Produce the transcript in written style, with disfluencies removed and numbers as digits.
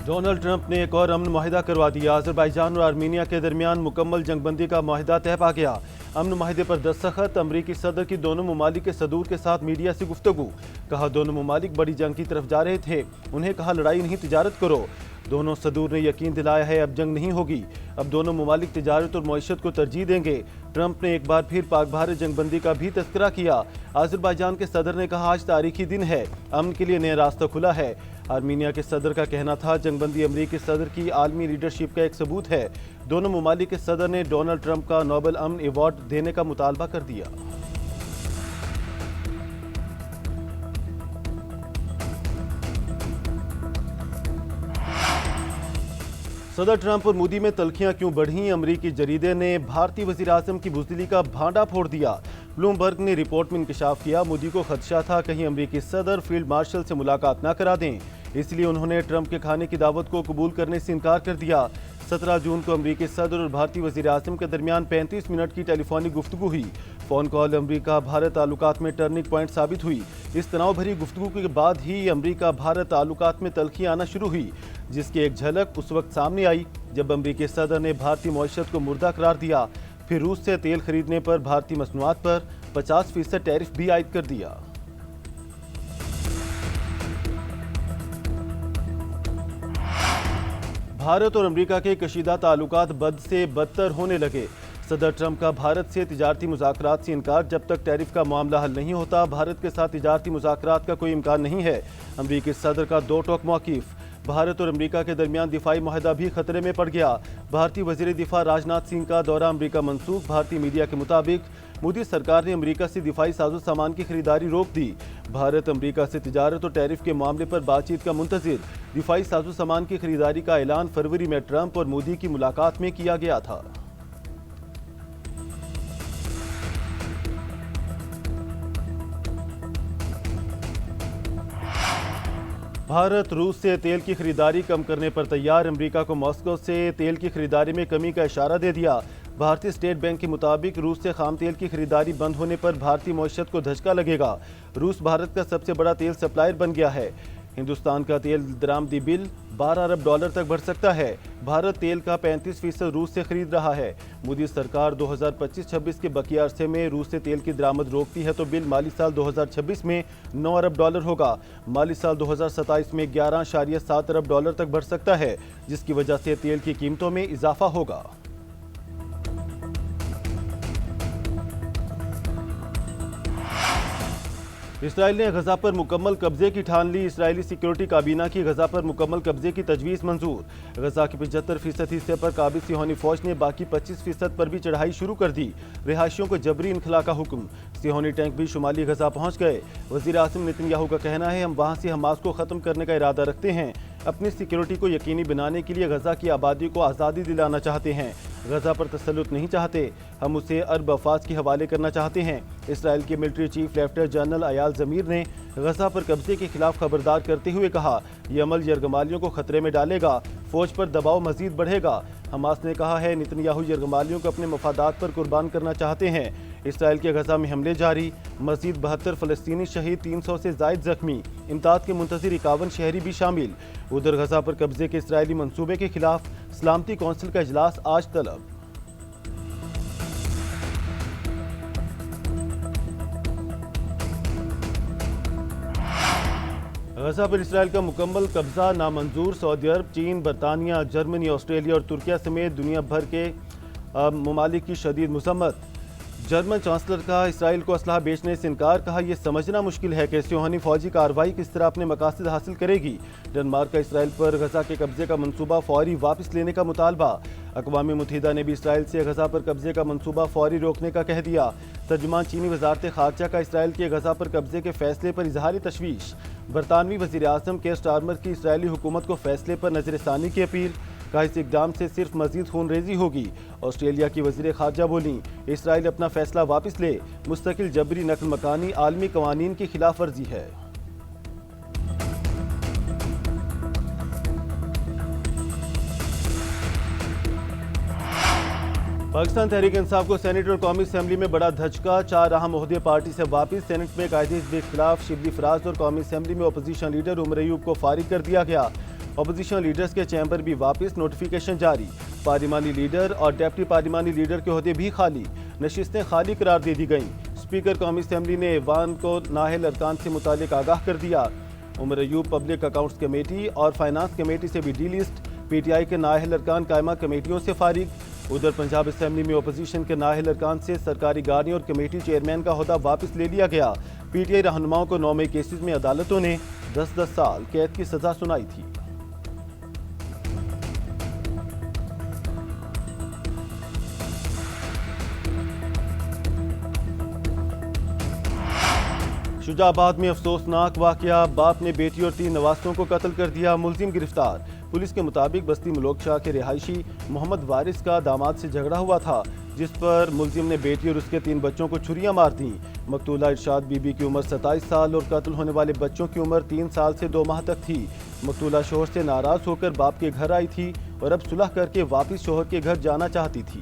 Donald Trump نے ایک اور امن معاہدہ کروا دیا۔ آذربائیجان اور آرمینیا کے درمیان مکمل جنگ بندی کا معاہدہ طے پا گیا۔ امن معاہدے پر دستخط، امریکی صدر کی دونوں ممالک کے صدور کے ساتھ میڈیا سے گفتگو۔ کہا دونوں ممالک بڑی جنگ کی طرف جا رہے تھے، انہیں کہا لڑائی نہیں تجارت کرو۔ دونوں صدور نے یقین دلایا ہے اب جنگ نہیں ہوگی، اب دونوں ممالک تجارت اور معیشت کو ترجیح دیں گے۔ ٹرمپ نے ایک بار پھر پاک بھارت جنگ بندی کا بھی تذکرہ کیا۔ آذربائیجان کے صدر نے کہا آج تاریخی دن ہے، امن کے لیے نیا راستہ کھلا ہے۔ آرمینیا کے صدر کا کہنا تھا جنگ بندی امریکی صدر کی عالمی لیڈرشپ کا ایک ثبوت ہے۔ دونوں ممالک کے صدر نے ڈونلڈ ٹرمپ کا نوبل امن ایوارڈ دینے کا مطالبہ کر دیا۔ صدر ٹرمپ اور مودی میں تلخیاں کیوں بڑھیں؟ امریکی جریدے نے بھارتی وزیر اعظم کی بزدلی کا بھانڈا پھوڑ دیا۔ بلومبرگ نے رپورٹ میں انکشاف کیا مودی کو خدشہ تھا کہیں امریکی صدر فیلڈ مارشل سے ملاقات نہ کرا دیں، اس لیے انہوں نے ٹرمپ کے کھانے کی دعوت کو قبول کرنے سے انکار کر دیا۔ 17 جون کو امریکی صدر اور بھارتی وزیر اعظم کے درمیان 35 منٹ کی ٹیلی فونک گفتگو ہوئی۔ فون کال امریکہ بھارت تعلقات میں ٹرننگ پوائنٹ ثابت ہوئی۔ اس تناؤ بھری گفتگو کے بعد ہی امریکہ بھارت تعلقات میں تلخی آنا شروع ہوئی، جس کی ایک جھلک اس وقت سامنے آئی جب امریکی صدر نے بھارتی معیشت کو مردہ قرار دیا، پھر روس سے تیل خریدنے پر بھارتی مصنوعات پر 50% ٹیرف بھی عائد کر دیا۔ بھارت اور امریکہ کے کشیدہ تعلقات بد سے بدتر ہونے لگے۔ صدر ٹرمپ کا بھارت سے تجارتی مذاکرات سے انکار۔ جب تک ٹیرف کا معاملہ حل نہیں ہوتا بھارت کے ساتھ تجارتی مذاکرات کا کوئی امکان نہیں ہے۔ امریکی صدر کا دو ٹوک موقف۔ بھارت اور امریکہ کے درمیان دفاعی معاہدہ بھی خطرے میں پڑ گیا۔ بھارتی وزیر دفاع راجناتھ سنگھ کا دورہ امریکہ منسوخ۔ بھارتی میڈیا کے مطابق مودی سرکار نے امریکہ سے دفاعی ساز و سامان کی خریداری روک دی۔ بھارت امریکہ سے تجارت اور ٹیرف کے معاملے پر بات چیت کا منتظر۔ دفاعی ساز و سامان کی خریداری کا اعلان فروری میں ٹرمپ اور مودی کی ملاقات میں کیا گیا تھا۔ بھارت روس سے تیل کی خریداری کم کرنے پر تیار۔ امریکہ کو ماسکو سے تیل کی خریداری میں کمی کا اشارہ دے دیا۔ بھارتی اسٹیٹ بینک کے مطابق روس سے خام تیل کی خریداری بند ہونے پر بھارتی معیشت کو دھچکا لگے گا۔ روس بھارت کا سب سے بڑا تیل سپلائر بن گیا ہے۔ ہندوستان کا تیل درآمدی بل $12 ارب تک بڑھ سکتا ہے۔ بھارت تیل کا 35% روس سے خرید رہا ہے۔ مودی سرکار 2025-26 کے بقیہ عرصے میں روس سے تیل کی درآمد روکتی ہے تو بل مالی سال 2026 میں $9 ارب ہوگا۔ مالی سال 2027 میں $11.7 ارب تک بڑھ سکتا ہے، جس کی وجہ سے تیل کی قیمتوں میں اضافہ ہوگا۔ اسرائیل نے غزہ پر مکمل قبضے کی ٹھان لی۔ اسرائیلی سیکیورٹی کابینہ کی غزہ پر مکمل قبضے کی تجویز منظور۔ غزہ کے 75% حصے پر قابض صہیونی فوج نے باقی 25% پر بھی چڑھائی شروع کر دی۔ رہائشیوں کو جبری انخلا کا حکم۔ صہیونی ٹینک بھی شمالی غزہ پہنچ گئے۔ وزیر اعظم نتن یاہو کا کہنا ہے ہم وہاں سے حماس کو ختم کرنے کا ارادہ رکھتے ہیں، اپنی سیکیورٹی کو یقینی بنانے کے لیے غزہ کی آبادی کو آزادی دلانا چاہتے ہیں، غزہ پر تسلط نہیں چاہتے، ہم اسے عرب افواج کے حوالے کرنا چاہتے ہیں۔ اسرائیل کے ملٹری چیف لیفٹیننٹ جنرل ایال زمیر نے غزہ پر قبضے کے خلاف خبردار کرتے ہوئے کہا یہ عمل یرغمالیوں کو خطرے میں ڈالے گا، فوج پر دباؤ مزید بڑھے گا۔ حماس نے کہا ہے نتن یاہو یرغمالیوں کو اپنے مفادات پر قربان کرنا چاہتے ہیں۔ اسرائیل کے غزہ میں حملے جاری، مزید 72 فلسطینی شہید، 300 سے زائد زخمی، امداد کے منتظر 51 شہری بھی شامل۔ ادھر غزہ پر قبضے کے اسرائیلی منصوبے کے خلاف سلامتی کونسل کا اجلاس آج طلب۔ غزہ پر اسرائیل کا مکمل قبضہ نامنظور۔ سعودی عرب، چین، برطانیہ، جرمنی، آسٹریلیا اور ترکیہ سمیت دنیا بھر کے ممالک کی شدید مذمت۔ جرمن چانسلر کا اسرائیل کو اسلحہ بیچنے سے انکار، کہا یہ سمجھنا مشکل ہے کہ صہیونی فوجی کارروائی کس طرح اپنے مقاصد حاصل کرے گی۔ ڈنمارک کا اسرائیل پر غزہ کے قبضے کا منصوبہ فوری واپس لینے کا مطالبہ۔ اقوام متحدہ نے بھی اسرائیل سے غزہ پر قبضے کا منصوبہ فوری روکنے کا کہہ دیا۔ ترجمان چینی وزارت خارجہ کا اسرائیل کے غزہ پر قبضے کے فیصلے پر اظہار تشویش۔ برطانوی وزیر اعظم کیئر سٹارمر کی اسرائیلی حکومت کو فیصلے پر نظر ثانی کی اپیل، کہا اس اقدام سے صرف مزید خون ریزی ہوگی۔ آسٹریلیا کی وزیر خارجہ بولیں اسرائیل اپنا فیصلہ واپس لے، مستقل جبری نقل مکانی عالمی قوانین کی خلاف ورزی ہے۔ پاکستان تحریک انصاف کو سینٹ اور قومی اسمبلی میں بڑا دھچکا، 4 اہم عہدے پارٹی سے واپس۔ سینٹ میں قائد حزب اختلاف شبلی فراز اور قومی اسمبلی میں اپوزیشن لیڈر عمر ایوب کو فارغ کر دیا گیا۔ اپوزیشن لیڈرز کے چیمبر بھی واپس، نوٹیفیکیشن جاری، پارلیمانی لیڈر اور ڈیپٹی پارلیمانی لیڈر کے عہدے بھی خالی، نشستیں خالی قرار دے دی گئیں۔ اسپیکر قومی اسمبلی نے ایوان کو نااہل ارکان سے متعلق آگاہ کر دیا۔ Omar Ayub public accounts committee اور فائنانس کمیٹی سے بھی D list, P T I کے نااہل ارکان قائمہ کمیٹیوں سے فارغ۔ ادھر پنجاب اسمبلی میں اپوزیشن کے نااہل ارکان سے سرکاری گاڑیوں اور کمیٹی چیئرمین کا عہدہ واپس لے لیا گیا۔ پی ٹی آئی رہنماؤں کو 9 مئی کیسز میں عدالتوں نے 10 سال قید کی سزا سنائی تھی۔ شجاع آباد میں افسوسناک واقعہ، باپ نے بیٹی اور 3 نواسوں کو قتل کر دیا، ملزم گرفتار۔ پولیس کے مطابق بستی ملوک شاہ کے رہائشی محمد وارث کا داماد سے جھگڑا ہوا تھا، جس پر ملزم نے بیٹی اور اس کے 3 بچوں کو چھریاں مار دیں۔ مقتولہ ارشاد بی بی کی عمر 27 سال اور قتل ہونے والے بچوں کی عمر 3 سال سے 2 ماہ تک تھی۔ مقتولہ شوہر سے ناراض ہو کر باپ کے گھر آئی تھی اور اب صلح کر کے واپس شوہر کے گھر جانا چاہتی تھی۔